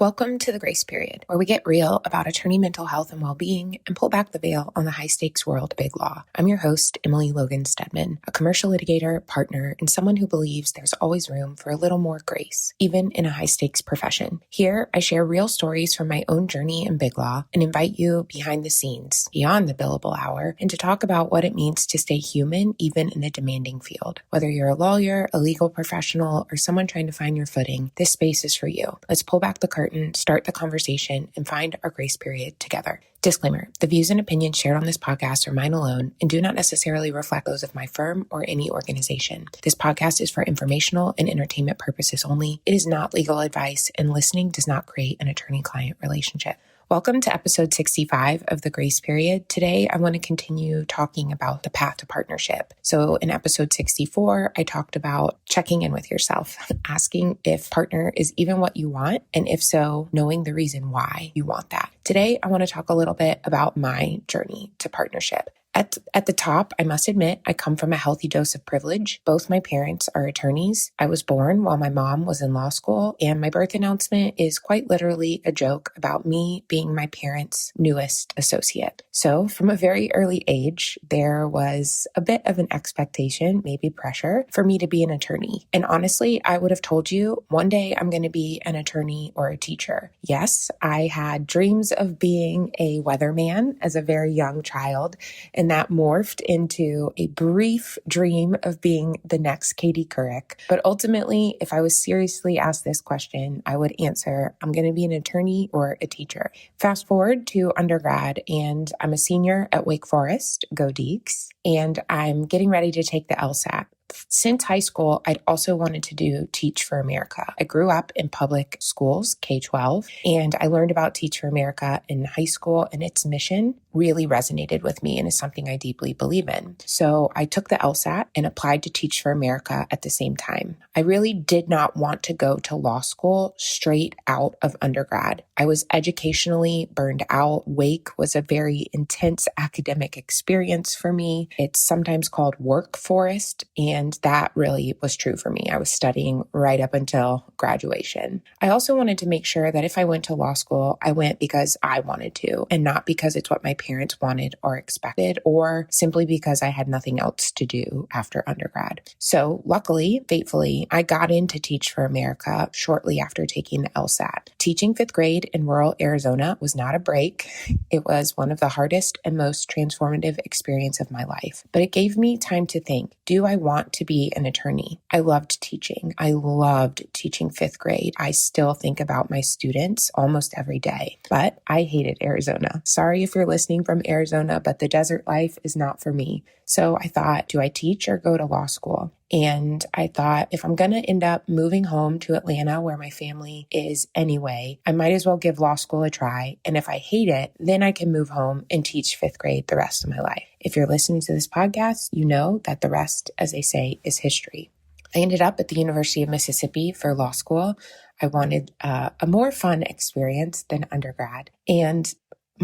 Welcome to the Grace Period, where we get real about attorney mental health and well-being and pull back the veil on the high-stakes world of big law. I'm your host, Emily Logan Stedman, a commercial litigator, partner, and someone who believes there's always room for a little more grace, even in a high-stakes profession. Here, I share real stories from my own journey in big law and invite you behind the scenes, beyond the billable hour, and to talk about what it means to stay human even in a demanding field. Whether you're a lawyer, a legal professional, or someone trying to find your footing, this space is for you. Let's pull back the curtain, start the conversation, and find our grace period together. Disclaimer, the views and opinions shared on this podcast are mine alone and do not necessarily reflect those of my firm or any organization. This podcast is for informational and entertainment purposes only. It is not legal advice, and listening does not create an attorney-client relationship. Welcome to episode 65 of the Grace Period. Today, I want to continue talking about the path to partnership. So in episode 64, I talked about checking in with yourself, asking if partner is even what you want, and if so, knowing the reason why you want that. Today, I want to talk a little bit about my journey to partnership. At the top, I must admit, I come from a healthy dose of privilege. Both my parents are attorneys. I was born while my mom was in law school, and my birth announcement is quite literally a joke about me being my parents' newest associate. So from a very early age, there was a bit of an expectation, maybe pressure, for me to be an attorney. And honestly, I would have told you one day I'm going to be an attorney or a teacher. Yes, I had dreams of being a weatherman as a very young child, and that morphed into a brief dream of being the next Katie Couric. But ultimately, if I was seriously asked this question, I would answer, I'm going to be an attorney or a teacher. Fast forward to undergrad, and I'm a senior at Wake Forest, go Deeks, and I'm getting ready to take the LSAT. Since high school, I'd also wanted to do Teach for America. I grew up in public schools, K-12, and I learned about Teach for America in high school, and its mission really resonated with me and is something I deeply believe in. So I took the LSAT and applied to Teach for America at the same time. I really did not want to go to law school straight out of undergrad. I was educationally burned out. Wake was a very intense academic experience for me. It's sometimes called work forest, and that really was true for me. I was studying right up until graduation. I also wanted to make sure that if I went to law school, I went because I wanted to, and not because it's what my parents wanted or expected, or simply because I had nothing else to do after undergrad. So luckily, faithfully, I got into Teach for America shortly after taking the LSAT. Teaching fifth grade in rural Arizona was not a break. It was one of the hardest and most transformative experiences of my life. But it gave me time to think, do I want to be an attorney? I loved teaching. I loved teaching fifth grade. I still think about my students almost every day, but I hated Arizona. Sorry if you're listening from Arizona, but the desert life is not for me. So I thought, do I teach or go to law school? And I thought, if I'm going to end up moving home to Atlanta, where my family is anyway, I might as well give law school a try. And if I hate it, then I can move home and teach fifth grade the rest of my life. If you're listening to this podcast, you know that the rest, as they say, is history. I ended up at the University of Mississippi for law school. I wanted a more fun experience than undergrad. And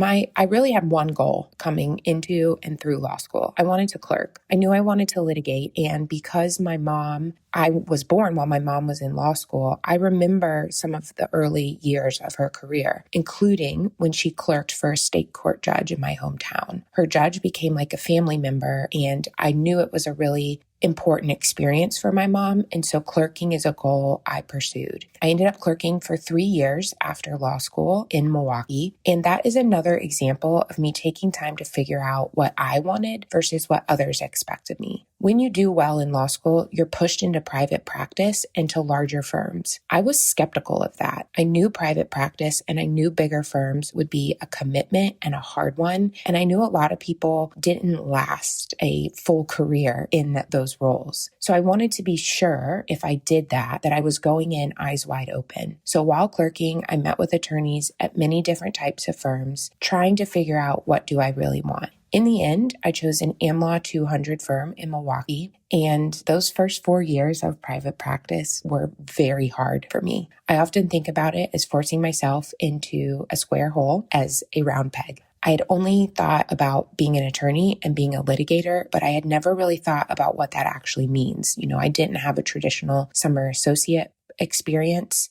I really had one goal coming into and through law school. I wanted to clerk. I knew I wanted to litigate. And because I was born while my mom was in law school, I remember some of the early years of her career, including when she clerked for a state court judge in my hometown. Her judge became like a family member, and I knew it was a really important experience for my mom. And so clerking is a goal I pursued. I ended up clerking for 3 years after law school in Milwaukee. And that is another example of me taking time to figure out what I wanted versus what others expected me. When you do well in law school, you're pushed into private practice and to larger firms. I was skeptical of that. I knew private practice and I knew bigger firms would be a commitment and a hard one. And I knew a lot of people didn't last a full career in those roles. So I wanted to be sure if I did that I was going in eyes wide open. So while clerking, I met with attorneys at many different types of firms, trying to figure out, what do I really want? In the end, I chose an AmLaw 200 firm in Milwaukee, and those first 4 years of private practice were very hard for me. I often think about it as forcing myself into a square hole as a round peg. I had only thought about being an attorney and being a litigator, but I had never really thought about what that actually means. I didn't have a traditional summer associate experience.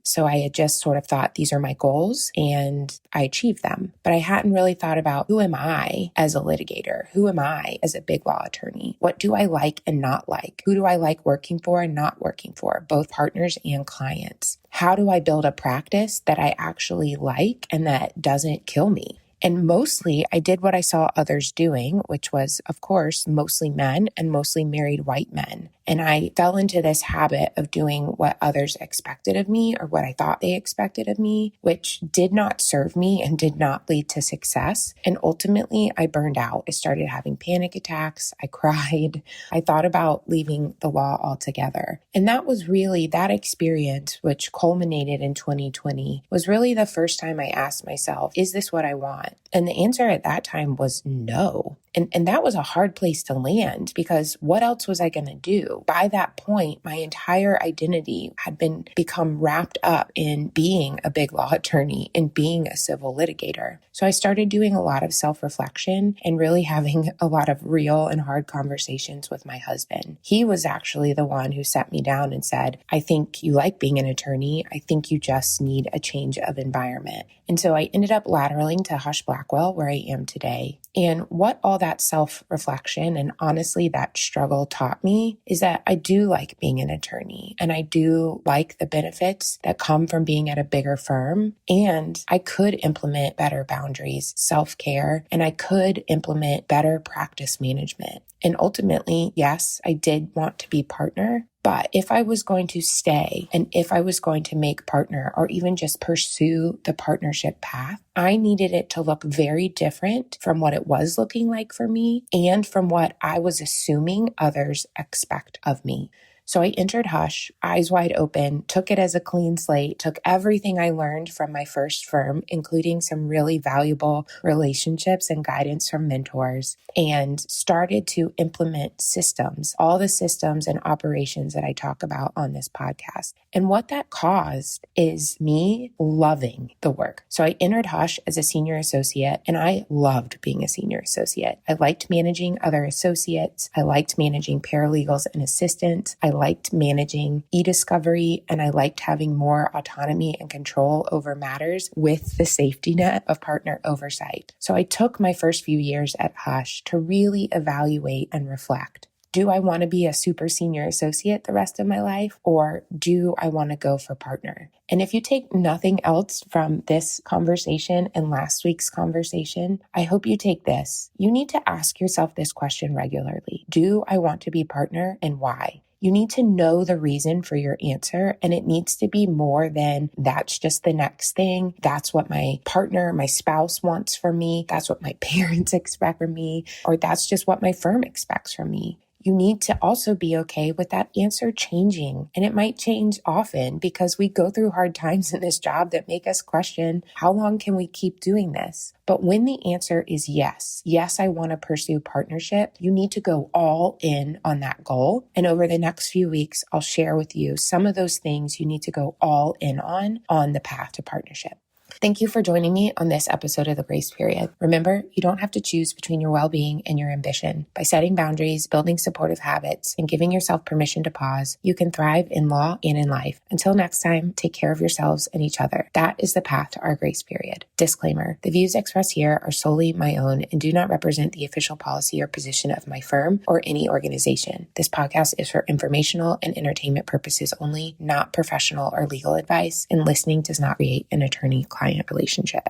So I had just sort of thought these are my goals and I achieved them. But I hadn't really thought about who am I as a litigator? Who am I as a big law attorney? What do I like and not like? Who do I like working for and not working for, both partners and clients? How do I build a practice that I actually like and that doesn't kill me? And mostly I did what I saw others doing, which was, of course, mostly men and mostly married white men. And I fell into this habit of doing what others expected of me or what I thought they expected of me, which did not serve me and did not lead to success. And ultimately, I burned out. I started having panic attacks. I cried. I thought about leaving the law altogether. And that was really that experience, which culminated in 2020, was really the first time I asked myself, is this what I want? And the answer at that time was no. And that was a hard place to land because what else was I going to do? By that point, my entire identity had become wrapped up in being a big law attorney and being a civil litigator. So I started doing a lot of self-reflection and really having a lot of real and hard conversations with my husband. He was actually the one who sat me down and said, I think you like being an attorney. I think you just need a change of environment. And so I ended up lateraling to Hush Blackwell, where I am today. And what all that self-reflection and honestly that struggle taught me is that I do like being an attorney and I do like the benefits that come from being at a bigger firm. And I could implement better boundaries, self-care, and I could implement better practice management. And ultimately, yes, I did want to be partner. But if I was going to stay and if I was going to make partner or even just pursue the partnership path, I needed it to look very different from what it was looking like for me and from what I was assuming others expect of me. So I entered Hush, eyes wide open, took it as a clean slate, took everything I learned from my first firm, including some really valuable relationships and guidance from mentors, and started to implement systems, all the systems and operations that I talk about on this podcast. And what that caused is me loving the work. So I entered Hush as a senior associate, and I loved being a senior associate. I liked managing other associates. I liked managing paralegals and assistants. I liked managing e-discovery, and I liked having more autonomy and control over matters with the safety net of partner oversight. So I took my first few years at Hush to really evaluate and reflect. Do I want to be a super senior associate the rest of my life, or do I want to go for partner? And if you take nothing else from this conversation and last week's conversation, I hope you take this. You need to ask yourself this question regularly. Do I want to be partner, and why? You need to know the reason for your answer, and it needs to be more than that's just the next thing. That's what my partner, my spouse wants from me. That's what my parents expect from me, or that's just what my firm expects from me. You need to also be okay with that answer changing. And it might change often because we go through hard times in this job that make us question, how long can we keep doing this? But when the answer is yes, I want to pursue partnership, you need to go all in on that goal. And over the next few weeks, I'll share with you some of those things you need to go all in on the path to partnership. Thank you for joining me on this episode of The Grace Period. Remember, you don't have to choose between your well-being and your ambition. By setting boundaries, building supportive habits, and giving yourself permission to pause, you can thrive in law and in life. Until next time, take care of yourselves and each other. That is the path to our grace period. Disclaimer, the views expressed here are solely my own and do not represent the official policy or position of my firm or any organization. This podcast is for informational and entertainment purposes only, not professional or legal advice, and listening does not create an attorney-client relationship.